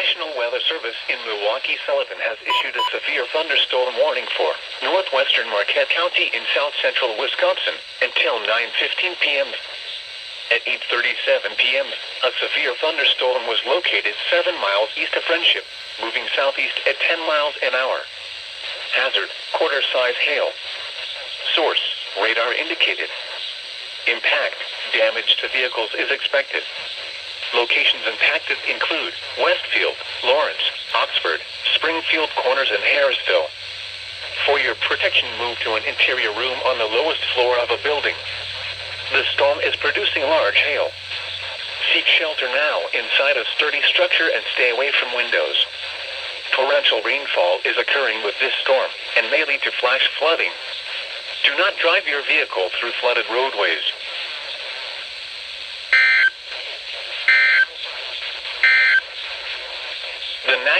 National Weather Service in Milwaukee-Sullivan has issued a severe thunderstorm warning for northwestern Marquette County in south-central Wisconsin until 9:15 p.m. At 8:37 p.m., a severe thunderstorm was located 7 miles east of Friendship, moving southeast at 10 miles an hour. Hazard, quarter-size hail. Source, radar indicated. Impact, damage to vehicles is expected. Locations impacted include Westfield, Lawrence, Oxford, Springfield Corners, and Harrisville. For your protection, move to an interior room on the lowest floor of a building. The storm is producing large hail. Seek shelter now inside a sturdy structure and stay away from windows. Torrential rainfall is occurring with this storm and may lead to flash flooding. Do not drive your vehicle through flooded roadways. The National